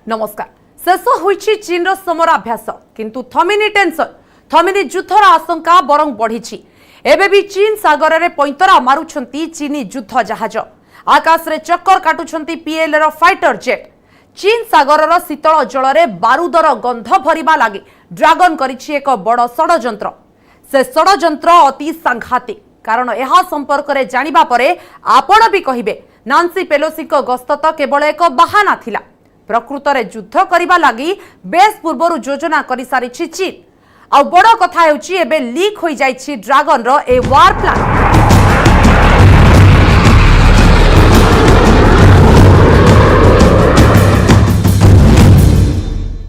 नमस्कार। शेष होइछि चीन समराभ्यास किंतु थमिनी टेंशन थमिनी युद्धर आशंका बरं बढ़ी। एबे भी चीन सागर में पैंतरा मारुछंती चीनी युद्ध जहाज आकाश रे चक्कर काटुछंती पीएलए फाइटर जेट। चीन सागर शीतल जल में बारूदर गंध भरिबा लागि ड्रैगन करिछि एक बड़ षड्यंत्र। से षड्यंत्र अति सांघातिक कारण यह संपर्क में जानिबा परे आपण भी कहिबे नांसी पेलोसी को गस्त तो केवल एक बहाना थिला। प्रकृत में युद्ध करने लगी बेस पूर्व योजना कर सारी चीन। आ बड़ कथा हेउछि एबे लीक हो जाइछि ड्रैगन रो ए वार प्लान।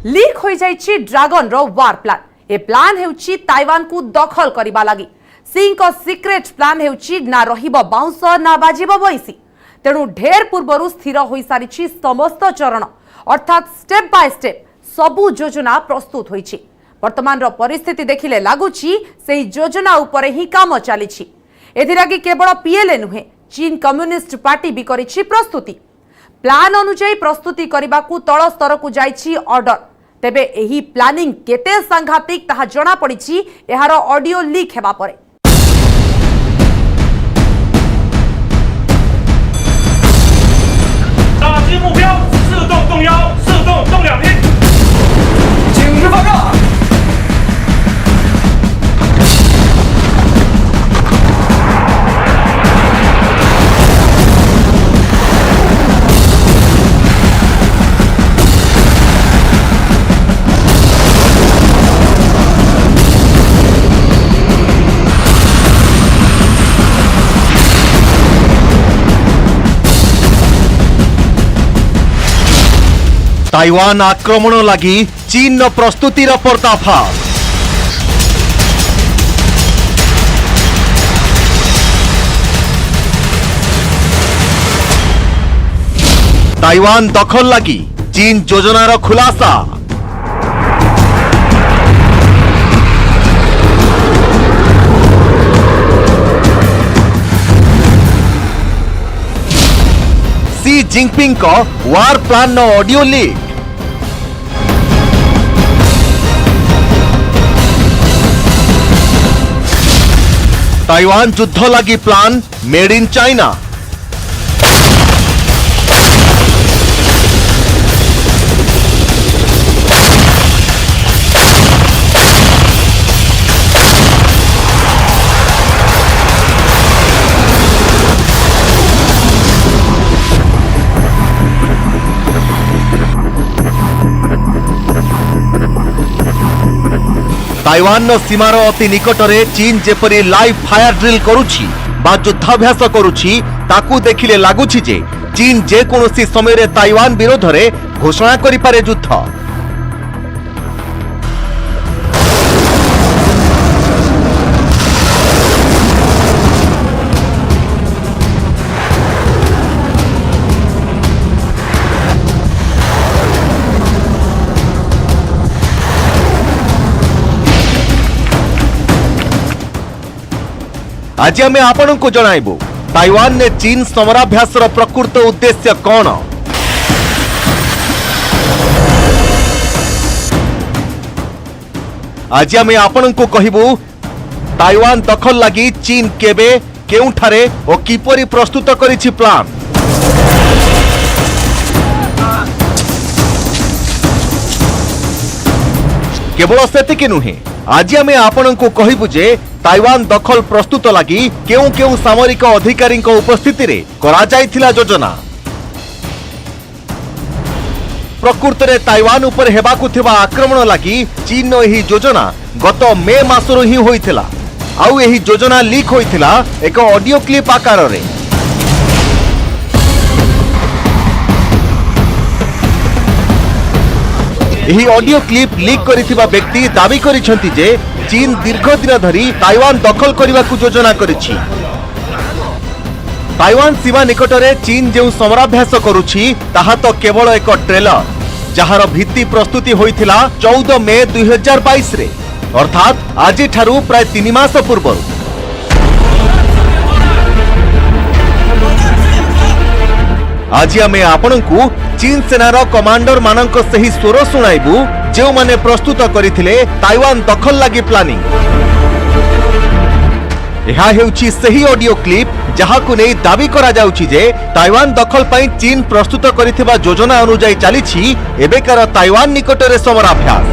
लीक हो जाइछि ड्रैगन रो वार प्लान। ए प्लान हेउछि ताइवान को दखल करबा लागि। सिंह को सीक्रेट प्लान हेउछि ना रहिबो बाउंस ना बाजिबो बैसी। तेणु ढेर पूर्व स्थिर हो सारी समस्त चरण अर्थात स्टेप बाय स्टेप सबु योजना प्रस्तुत होइछि। वर्तमान रो परिस्थिति देखिले लागुछि सेही योजना उपरे ही काम चलीछि। एथिरागी केवल पीएलए नुहे चीन कम्युनिस्ट पार्टी भी करिछि प्रस्तुति। प्लान अनुसार प्रस्तुति करबाकू तळ स्तर को जाइछि ऑर्डर। तेबे एही प्लानिंग केते सांघातिक ताहा जणा पड़िछि एहार ऑडियो लीक हेबा परे। ताइवान आक्रमण लगी चीन प्रस्तुतिर पर्दाफाश। ताइवान दखल लगी चीन योजनार खुलासा। सी जिनपिंग को वार प्लान नो ऑडियो लीक। ताइवान युद्ध लगी plan made in China. Taiwan सीमार अति निकटरे चीन जेपरी लाइव फायर ड्रिल करुछि बा युद्धाभ्यास करुछि ताकू देखिले लागुछि जे चीन जे कोनोसी समय रे ताइवान विरोध रे घोषणा करि पारे युद्ध। आज आम आपण को जणाइबु ताइवान ने चीन समराभ्यास प्रकृत उद्देश्य कौन। आज आम आपण को कहिबु ताइवान दखल लगी चीन केबे केउठारे और किपरि प्रस्तुत करिछि प्लान। केवल सेतिके नुहे आज आम आपण को कहिबु जे ताइवान दखल प्रस्तुत लगी केउ केउ सामरिक अधिकारी उपस्थिति रे करा जायथिला योजना। प्रकृत रे ताइवान उपर हेबाकु थिबा आक्रमण लगी चीन एही योजना गत मे मासरो ही होइथिला। आउ एही योजना लीक होइथिला एक ऑडियो क्लिप आकार रे। एही ऑडियो क्लिप लीक करिथिबा व्यक्ति दाबी करिसंती जे चीन दीर्घ दिन धरी ताइवान दखल करने को योजना करिछि। ताइवान सीमा निकटरे चीन जो समराभ्यास करुछि ताहा तो केवल एक ट्रेलर जहार भित्ति प्रस्तुति होइथिला 14 मे 2022 रे अर्थात आज ठारू प्राय 3 मास पूर्व। आज आमे आपनकु चीन सेनार कमांडर मानक सही स्वर शुणाइबु जो माने प्रस्तुत करथिले ताइवान दखल लागि प्लानिंग। यह हेउछि सही ऑडियो क्लिप जहाकु नै दाबी करा जाउछि जे ताइवान दखल पई चीन प्रस्तुत करिथिबा योजना अनुसार चलिछि एबेकार ताइवान निकटरे समराभ्यास।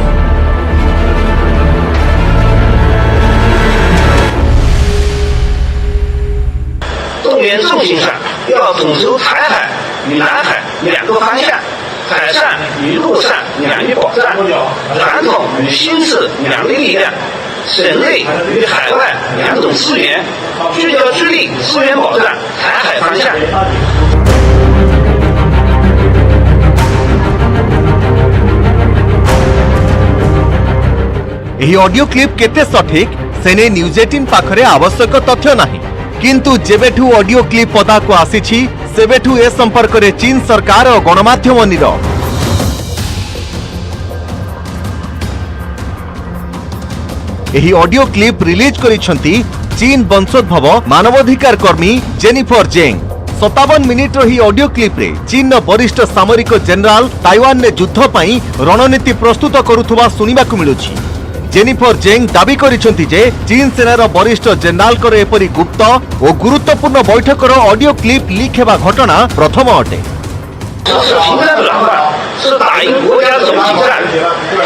动员重心上要统筹台海与南海两个方向，海上与陆上两域保障，传统与新式两类力量，省内与海外两种资源，聚焦致力资源保障台海方向。 ଏହି ऑडियो क्लिप केते सठिक सेने न्यूज 18 पाखरे आवश्यक तथ्य नाही, किंतु जेबेठू ऑडियो क्लिप पदाको आसीछि सेबेठू ए संपर्क रे चीन सरकार और गणमाध्यम नीरव। ଏହି ऑडियो क्लिप रिलीज करिसंती चीन वंशोद्भव मानवाधिकार कर्मी जेनिफर जेंग। 57 मिनिट रही ऑडियो क्लिप रे चीन वरिष्ठ सामरिक जनरल ताइवान ने युद्ध पई रणनीति प्रस्तुत करुथुवा सुनिबाकु मिलुछि। जेनिफर जेंग दाबी करिसंती जे चीन सेनार वरिष्ठ जनरल कर एपरि गुप्त और गुरुत्वपूर्ण बैठकर ऑडियो क्लिप लीक हेबा घटना प्रथम अटे। 这是平战转换，是打赢国家总体战、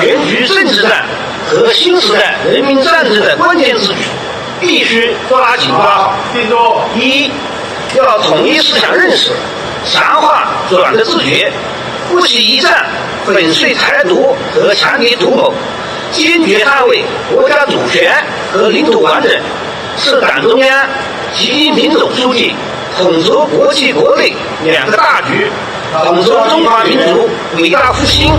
全局政治战和新时代人民战争的关键之举，必须抓紧抓好。一，要统一思想认识，强化软的自觉，不惜一战粉碎台独和强敌图谋，坚决捍卫国家主权和领土完整，是党中央、习近平总书记统筹国际国内两个大局，统筹中华民族伟大复兴。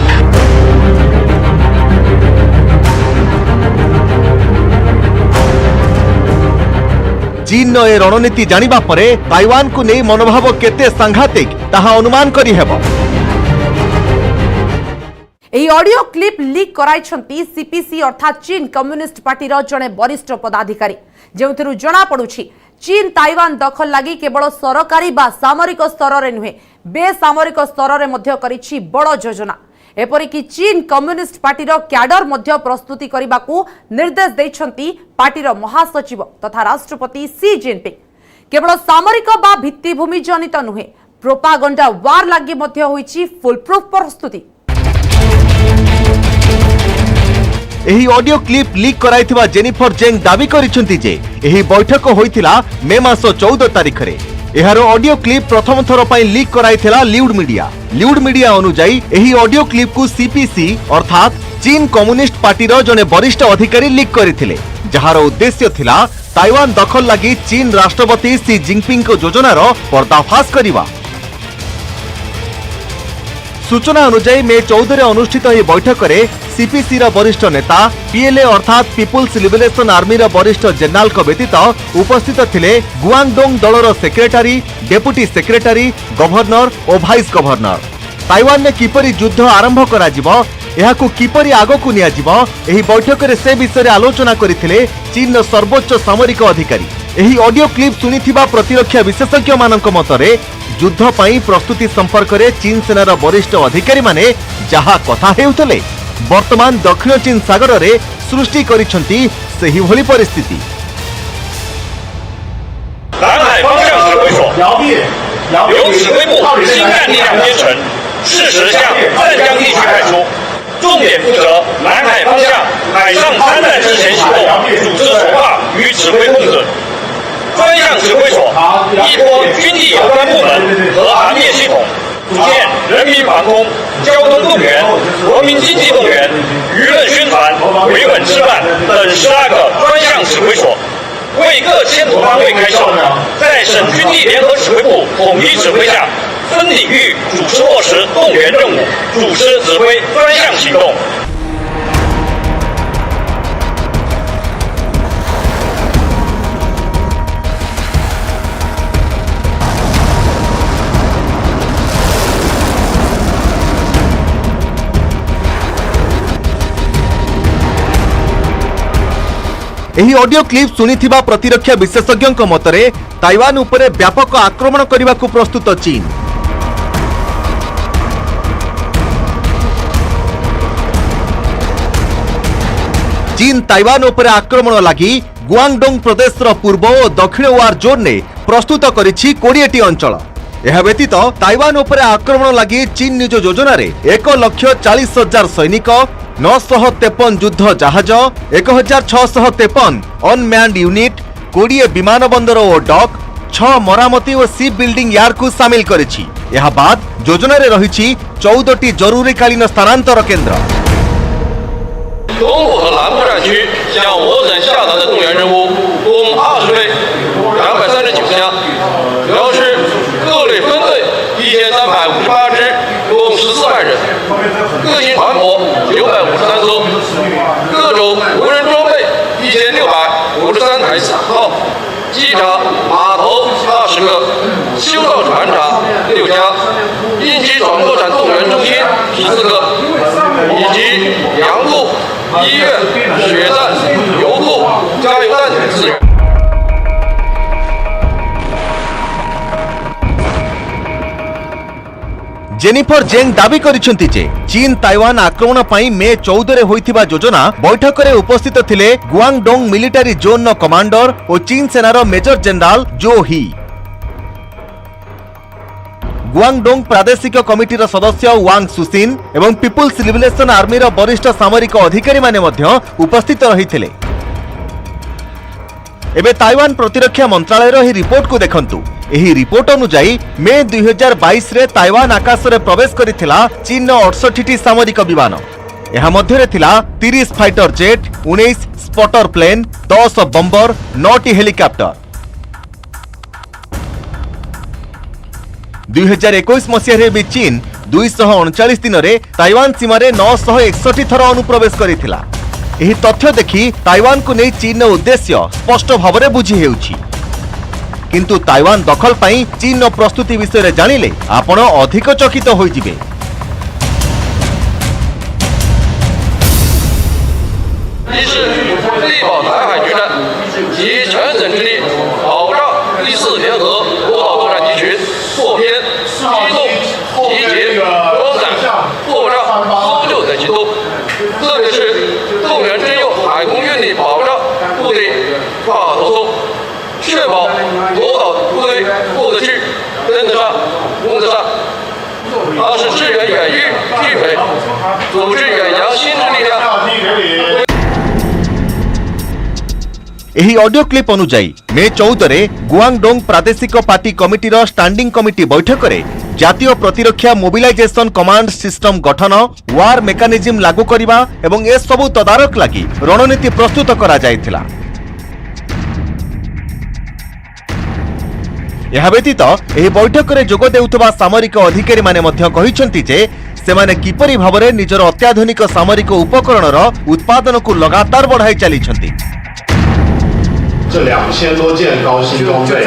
चीन ए रणनीति जानिबा परे ताइवान को नै मनोभाव केते सांघातिक ताहा अनुमान करि हेबो। ଏହି ऑडियो क्लिप लीक कराइछंती सीपीसी अर्थात चीन कम्युनिस्ट पार्टी रो जणे वरिष्ठ पदाधिकारी, जेउथिरु जणा पडुछि चीन ताइवान दखल लागि केवल सरकारी बा सामरिक स्तर रे नुहे बेसामरिक स्तर रे मध्य करिछि बड़ योजना। एपरिकी चीन कम्युनिस्ट पार्टी रो क्याडर मध्य प्रस्तुति करिबाकू निर्देश दैछंती पार्टी रो महासचिव तथा राष्ट्रपति सी जिनपिंग। केवल सामरिक बा भित्तिभूमि जनित नुहे प्रोपागंडा वार लागि मध्य होइछि फुल प्रूफ प्रस्तुति। एही ऑडियो क्लिप लीक कराइथिबा जेनिफर जेंग दाबी करिसंती जे एही बैठक होइथिला मे मास 14 तारिख रे। एहार ऑडियो क्लिप प्रथम थर पई लीक कराइथिला ल्यूड मीडिया। ल्यूड मीडिया अनुसार एही ऑडियो क्लिप को सीपीसी अर्थात चीन कम्युनिस्ट पार्टी रो जने वरिष्ठ अधिकारी लीक करिथिले, जहार उद्देश्य थिला ताइवान दखल लागि चीन राष्ट्रपति सी जिनपिंग को योजनार पर्दाफाश करिवा। सूचना अनुसार मे 14 अनुष्ठित यह बैठक में सीपीसी वरिष्ठ नेता पीएलए अर्थात पीपुल्स लिबरेशन आर्मी वरिष्ठ जनरल को व्यतीत उपस्थित थिले गुआंगडोंग दलर सेक्रेटारी, डेप्यूटी सेक्रेटारी, गवर्नर और भाइस गवर्नर। ताइवान में किपरि युद्ध आरंभ करा जिवो, एहाकु किपरि आगकु निया जिवो, एही बैठक में से विषय आलोचना करथिले चीन सर्वोच्च सामरिक अधिकारी। एही ऑडियो क्लिप सुनिथिबा प्रतिरक्षा विशेषज्ञ मानक मतरे युद्ध पई प्रस्तुति संपर्क में चीन सेनार वरिष्ठ अधिकारी माने जहा कथा हेउतले वर्तमान दक्षिण चीन सागर रे सृष्टि करिसंती सही भली परिस्थिति। 南海方向指挥所由指挥部新干力量编成，适时向湛江地区派出，重点负责南海方向海上参战之前行动组织筹划与指挥控制。专项指挥所依托军地有关部门和行业系统，组建人民防空、交通动员、国民经济动员、舆论宣传、维稳治办等12个专项指挥所。 为各牵头单位开设，在省军地联合指挥部统一指挥下，分领域主持落实动员任务，主持指挥专项行动。 एही ऑडियो क्लिप सुनिथिबा प्रतिरक्षा विशेषज्ञ मतरे ताइवान उपरे व्यापक आक्रमण करने को प्रस्तुत चीन। चीन ताइवान उपरे आक्रमण लगी गुआंगडोंग प्रदेश पूर्व और दक्षिण वार जोन ने प्रस्तुत करिछि 20टी अंचल। यह व्यतीत ताइवान उपरे आक्रमण लगी चीन निज योजन 1,40,000 सैनिक, 953 युद्ध जहाज, 1,653 अनम्यान्ड यूनिट, 20 विमान बंदर और डक, 6 मरामती और शिप बिल्डिंग यार्ड को शामिल करिछि। यह बाद योजन रही 14टी जरूरीकालीन स्थानांतर केन्द्र।东部和南部战区向我省下达的动员任务共20倍，239项，表示各类分队1358支，共14万人，各型船舶953艘，各种无人装备1653台4号，机场码头20个，修造船厂6家，应急转破产动员中心14个，以及粮库、医院、血站、油库、加油站等资源。जेनिफर जेंग दाबी करिसेंति जे चीन ताइवान आक्रमण पई मे 14 रे होइथिबा योजना बैठक रे उपस्थित थिले गुआंगडोंग मिलिटरी जोन नो कमांडर और चीन सेनार मेजर जनरल जो ही। गुआंगडोंग प्रादेशिक कमिटीर सदस्य वांग सुसिन एवं पीपुल्स लिबरेशन आर्मीर वरिष्ठ सामरिक अधिकारी माने मध्य उपस्थित रहिथिले। एबे ताइवान प्रतिरक्षा मंत्रालयर ही रिपोर्ट को देखंतु। एही रिपोर्ट अनुसार मे 2022 रे ताइवान आकाश रे प्रवेश करिथिला चीन 68टी सामरिक विमान। यह मध्यरे थिला 30 fighter jet, 19 spotter plane, 10 बम्बर, 9टी helicopter. 2021 मसीह रे भी चीन 239 दिन रे ताइवान सीमा रे 961 थर अनुप्रवेश करिथिला। एही तथ्य देखि ताइवान को नै चीन उद्देश्य स्पष्ट भाव बुझी हेउछि। किंतु ताइवान दखल पाई चीन प्रस्तुति विषय जानिले आपण अधिक चकित होइजिबे।一是力保台海局战，集全省之力保障第4联合国岛作战集群破偏、机动、集结、装载、破障、搜救等行动，特别是动员征用海空运力保障部队跨海投送，确保国岛部队过得去、跟得上、攻得上。二是支援远域地匪，组织远洋新智力量。एही ऑडियो क्लिप अनुसार मे 14 रे गुआंगडोंग प्रादेशिक पार्टी कमिटीर स्टैंडिंग कमिटी बैठक रे जातीय प्रतिरक्षा मोबिलाइजेशन कमांड सिस्टम गठन, वार मेकानिज्म लागू करबा एवं ए सबु तदारक लागि रणनीति प्रस्तुत करा जायतिला। यह व्यतीत एही बैठक रे जोग देउथबा सामरिक अधिकारी माने मध्य कहिसंति जे सेमाने किपरि भाबरे निजर अत्याधुनिक सामरिक उपकरणर उत्पादन को लगातार बढ़ाई चलिछंति। 这2000多件高新装备，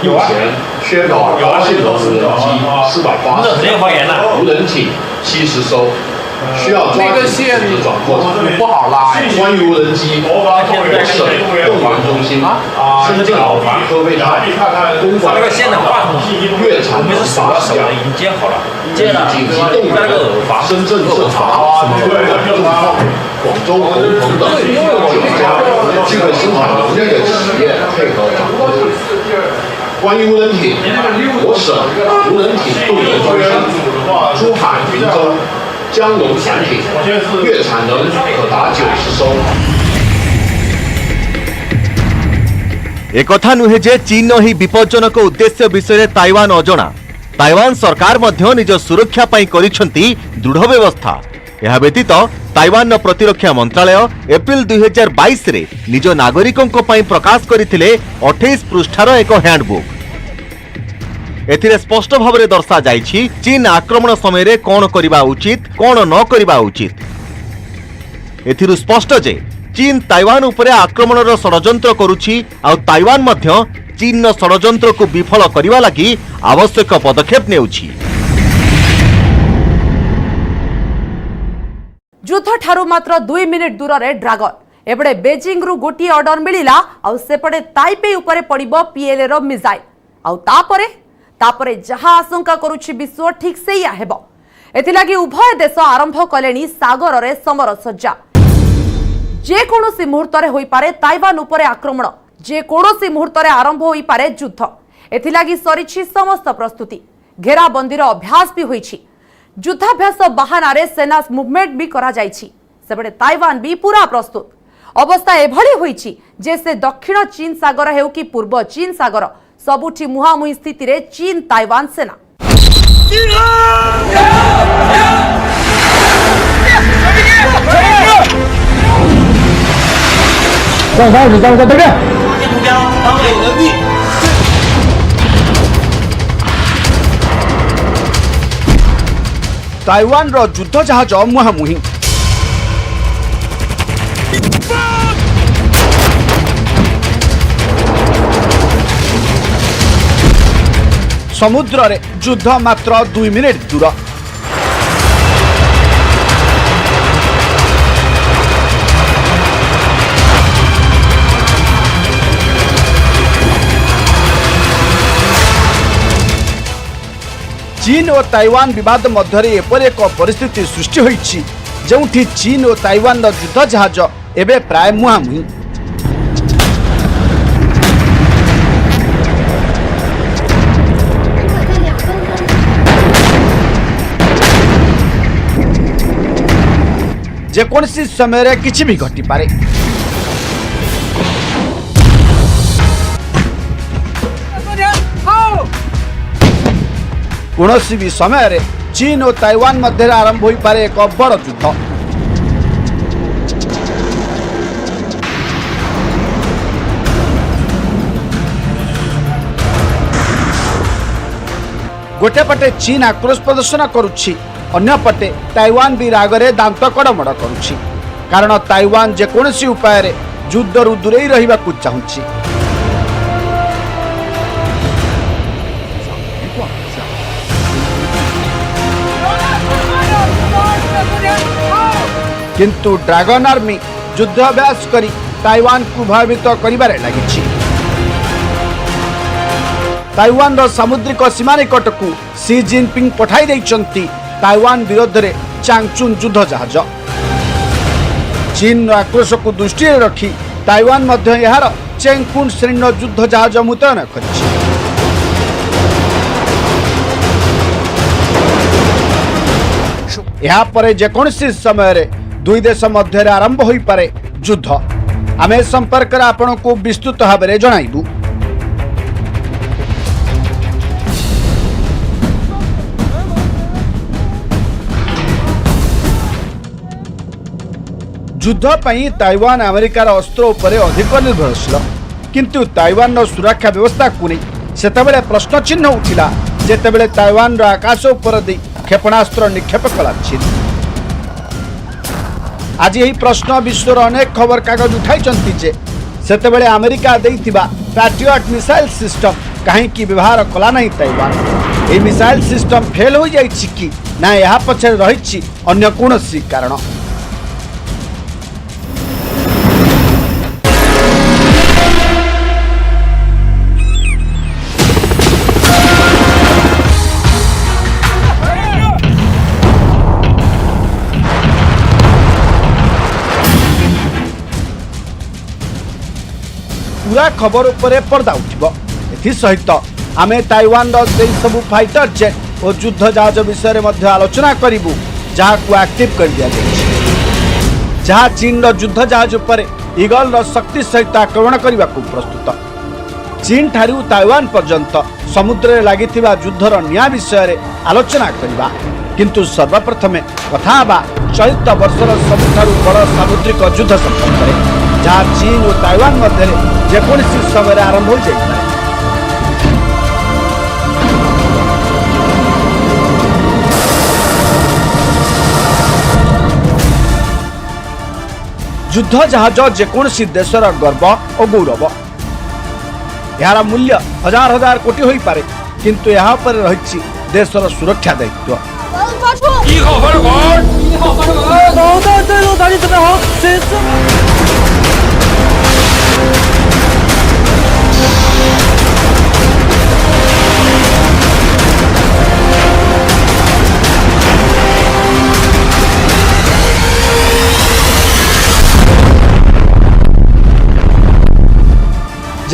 目前缺少高性能无人机480，无人艇70艘，需要抓紧组织转破产。不好拉。关于无人机，我省动员中心、深圳、河北大、东莞、粤产能法实价，紧急动员深圳政法、广州鸿鹏等9家具备生产能力的企业配合掌控。关于无人艇，我省无人艇动员中心、珠海、云州、江龙潜艇，月产能可达90艘。 एकथा नुहे जे चीन ही विपज्जनक उद्देश्य विषय ताइवान अजणा। ताइवान सरकार मध्य निज सुरक्षा पाई करिसेंती दृढ़ व्यवस्था। यह व्यतीत ताइवान प्रतिरक्षा मंत्रालय एप्रिल 2022 रे निज नागरिकों पाई प्रकाश करथिले 28 पृष्ठार एक हैंडबुक। एथिरे स्पष्ट भाव में दर्शा जाइछि चीन आक्रमण समय रे कोन करिबा उचित कोन न करिबा उचित। एथिरु स्पष्ट जे चीन ताइवान उपरे आक्रमणर षडयंत्र करुछि आ ताइवान मध्य चीन षडयंत्र को विफल करिबा लागि आवश्यक पदक्षेप नेउछि। युद्ध ठारू मात्र 2 मिनिट दूर रे ड्रागन एबडे बेजिंग रु गोटी ऑर्डर मिलिला आ सेपडे ताइपे उपरे पडिबो पीएलए रो मिसाइल आ तापरे जहा आशंका करुछि विश्व ठीक सेया हेबो। एथिलागी उभय देश आरंभ कलेनी सागर रे समर सज्जा। जेकोसी मुहूर्त में होइपारे ताइवान उपरे आक्रमण जेकोसी मुहूर्त में आरंभ होइपारे युद्ध एथिलागी सरिछि समस्त प्रस्तुति घेराबंदीर अभ्यास भी होइछि युद्धाभ्यास बाहानारे सेना मुवमेंट भी करा जाइछि सेबडे ताइवान भी पूरा प्रस्तुत अवस्था एभली होइछि जे से दक्षिण चीन सागर हेउ कि पूर्व चीन सागर सबुठी मुहामुही स्थिति रे चीन ताइवान सेना ताइवान रो युद्ध जहाज मुहांमुही समुद्र रे युद्ध मात्र 2 मिनिट दूर चीन और ताइवान विवाद मध्य एपरि एक परिस्थिति सृष्टि होइछि जोंठी चीन और ताइवान युद्ध जहाज एबे प्राय मुहांमुही जेकोसी समय किछि भी घटी पारे कौनसी भी समय चीन और ताइवान मध्य आरंभ हो पारे एक बड़ युद्ध गोटे पटे चीन आक्रोश प्रदर्शन करुछि अन्य पटे ताइवान भी रागरे दांत कड़मड़ करुछि कारण ताइवान जेकोसी उपाय रे युद्धरू दूरेई रहिबाकु चाहुछि किंतु ड्रैगन आर्मी युद्धाभ्यास करी ताइवान को भयभीत करिबारे लागिछि ताइवान रो सामुद्रिक सीमा निकट को सी जिनपिंग पठाई दैछंती ताइवान विरोध रे चांगचुन युद्ध जहाज चीन आक्रोश को दृष्टि रखी ताइवान मध्य यार चेंगकुन श्रेणी युद्ध जहाज मुतयन करिछि यहाँ पर जेकोसी समय दुई देश मध्य आरंभ हो पारे युद्ध आमे संपर्क आपण को विस्तृत भाव में जणाइबु युद्ध पई ताइवान अमेरिकार अस्त्र उपरे अधिक निर्भरशील किंतु ताइवान सुरक्षा व्यवस्था को नहीं सेतबेले प्रश्न चिन्ह उठिला जेतेबेले ताइवान आकाश उपर दे क्षेपणास्त्र निक्षेप कला चीन आज यही प्रश्न विश्वर अनेक खबर कागज उठाई जे सेतेबेले अमेरिका देइतिबा पैट्रियट मिसाइल सिस्टम कहीं व्यवहार कला नहीं ताइवान ये मिसाइल सिस्टम फेल हो जाइछि कि ना यहाँ पछे रहिछि अन्य कोनोसी कारण पूरा खबर उपरे पर्दा उठिबो एथि सहित आमे ताइवान सबु फाइटर जेट और युद्ध जहाज विषय में आलोचना करिबु जहाँ को एक्टिव कर दिया जहाँ चीन युद्ध जहाज पर ईगल शक्ति सहित आक्रमण करने को प्रस्तुत चीन ठारू ताइवान पर्यंत समुद्र लगी युद्धर न्याय विषय आलोचना करवा किंतु सर्वप्रथमे कथा चलित वर्षर सबुठारु बड़ सामुद्रिक युद्ध संपर्क में जहाँ चीन और ताइवान मध्य जेकोसी समय आरंभ हो जाए युद्ध जहाज जेकोसी देशर गर्व और गौरव यार मूल्य हजार हजार कोटी हो पारे किंतु यहाँ पर रही देशर सुरक्षा दायित्व 1号发射管，1号发射管，导弹在路打击准备好，谁是？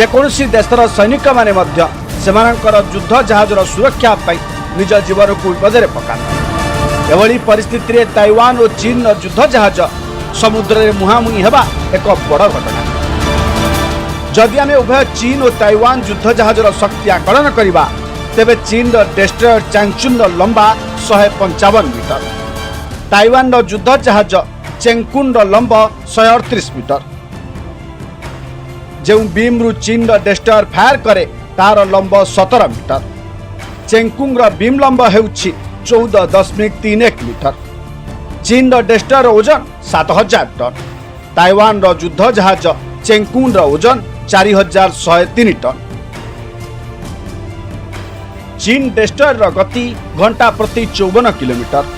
जेकोसी देशर सैनिक माने मध्य सेमानंकर युद्ध जहाजर सुरक्षा पाई निज जीवन को विपदरे पकाते। एभली परिस्थिति रे ताइवान और चीन युद्ध जहाज समुद्र में मुहांमुही हेबा एक बड़ घटना। जदि आम उभय चीन और ताइवान युद्ध जहाजर शक्ति आकलन करवा तेबे चीन डेस्ट्रयर चांगचुन लंबा 155 मीटर, ताइवान युद्ध जहाज चेंगकुन लंब 138 मीटर। जो बीम रु चीन डेस्ट्रयर फायर करे तार लंब 17 मीटर, चेंगकुंग बीम लंब हेउछि 14.31 मीटर। चीन डेस्ट्रयर ओजन 7000 टन, ताइवान युद्ध जहाज चेंगकुन ओजन 4103 टन। चीन डेस्ट्रयर गति घंटा प्रति 54 किलोमीटर,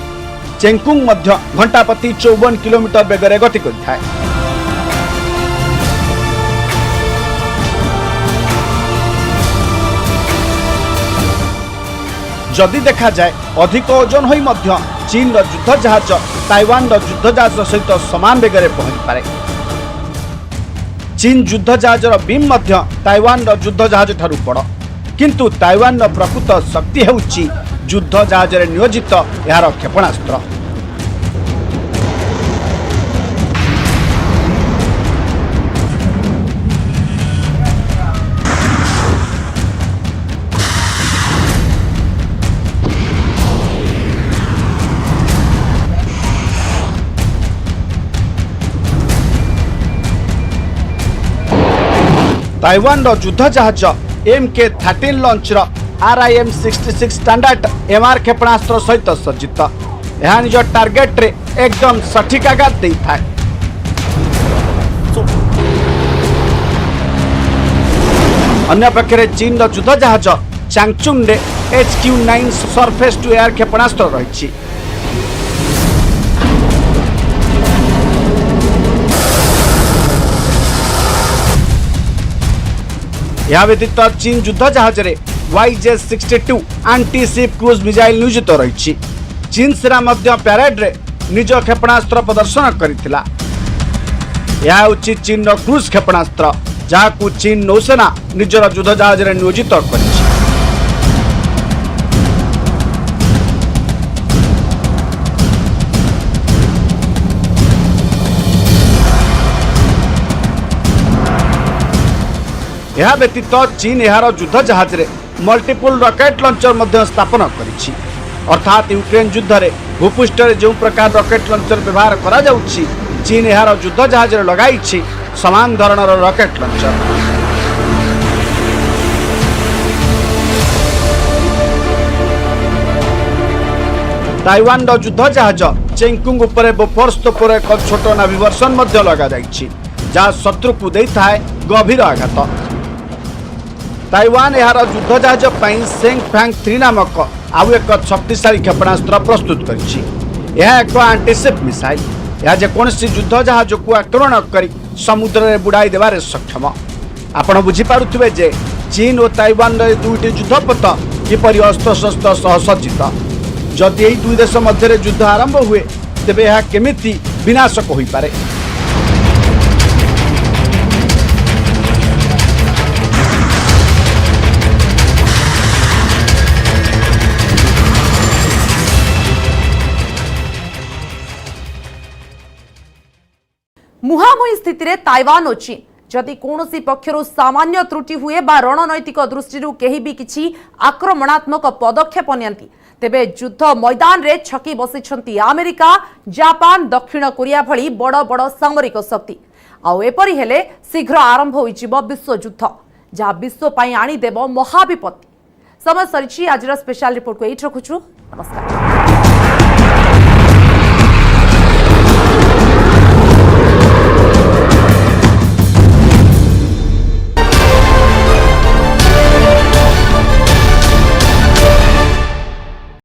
चेंगकुंग मध्य घंटा प्रति 54 किलोमीटर बेगरे गति करिଥାଏ। जदि देखा जाए अधिक ओजन होई मध्य चीन युद्ध जहाज ताइवान युद्ध जहाज सहित समान बेगरे पहुंच पारे। चीन युद्ध जहाजर बीम मध्य ताइवान युद्ध जहाज ठारू बड़, किंतु ताइवान प्रकृत शक्ति हेउछि युद्ध जहाज रे नियोजित यार क्षेपणास्त्र। ताइवान युद्ध जहाज MK-13 launcher RIM-66 standard MR क्षेपणास्त्र सहित सज्जित। यह निज टार्गेट रे एकदम सठिक आघात देता है। अन्य पक्षरे चीन युद्ध जहाज चांगचुन रे HQ-9 सरफेस टू एयर क्षेपणास्त्र रही। यह व्यतीत चीन युद्ध जहाज रे YJ-62 anti ship cruise missile नियोजित रही। चीन सेना मध्य पैरेड रे निज क्षेपणास्त्र प्रदर्शन करथिला। यह होछि चीन क्रूज क्षेपणास्त्र जहाकू चीन नौसेना निजर युद्ध जहाज रे नियोजित करिछि। यह व्यतीत चीन यार युद्ध जहाज रे मल्टीपल रॉकेट लॉन्चर मध्य स्थापन करिछि। अर्थात यूक्रेन युद्ध रे भूपृष्ठ रे जो प्रकार रॉकेट लॉन्चर व्यवहार करा जाउछि चीन यार युद्ध जहाज रे लगाइछि समान धरणर रॉकेट लॉन्चर। ताइवान युद्ध जहाज चेंगकुंग उपरे बोफोर्स तोपर एक छोट नाभिवर्सन मध्य लगा जाइछि जहाँ शत्रु को देता है गभीर आघात। ताइवान यार युद्ध जहाज सेंगफैंग-3 नामक आउ एक शक्तिशाली क्षेपणास्त्र प्रस्तुत करिछि। यह एक एंटीशिप मिसाइल। यह जेकोसी युद्ध जहाज को आक्रमण कर समुद्र में बुड़ाई देवारे सक्षम। आपण बुझीपारुथिबे जे चीन और ताइवान दुईटी युद्धपथ किपरि अस्त्र शस्त्र सह सज्जित। जदि एही दुई देश मध्य युद्ध आरंभ हुए तेबे यह केमिति विनाशक होई पारे। मुहांमुही स्थिति रे ताइवान और चीन जदि कौनसी पक्षर सामान्य त्रुटि हुए बा रणनैतिक दृष्टि केही भी किछि आक्रमणात्मक पदक्षेप नियंती तेबे युद्ध मैदान रे छकी बसिछंती अमेरिका, जापान, दक्षिण कोरिया भली बड़ बड़ सामरिक शक्ति। आउ एपरि हेले शीघ्र आरंभ होइजिबो विश्व युद्ध जहा विश्व पई आनी देबो महाविपत्ति। समय सरिछि। आज स्पेशल रिपोर्ट को एठ रखुछु। नमस्कार।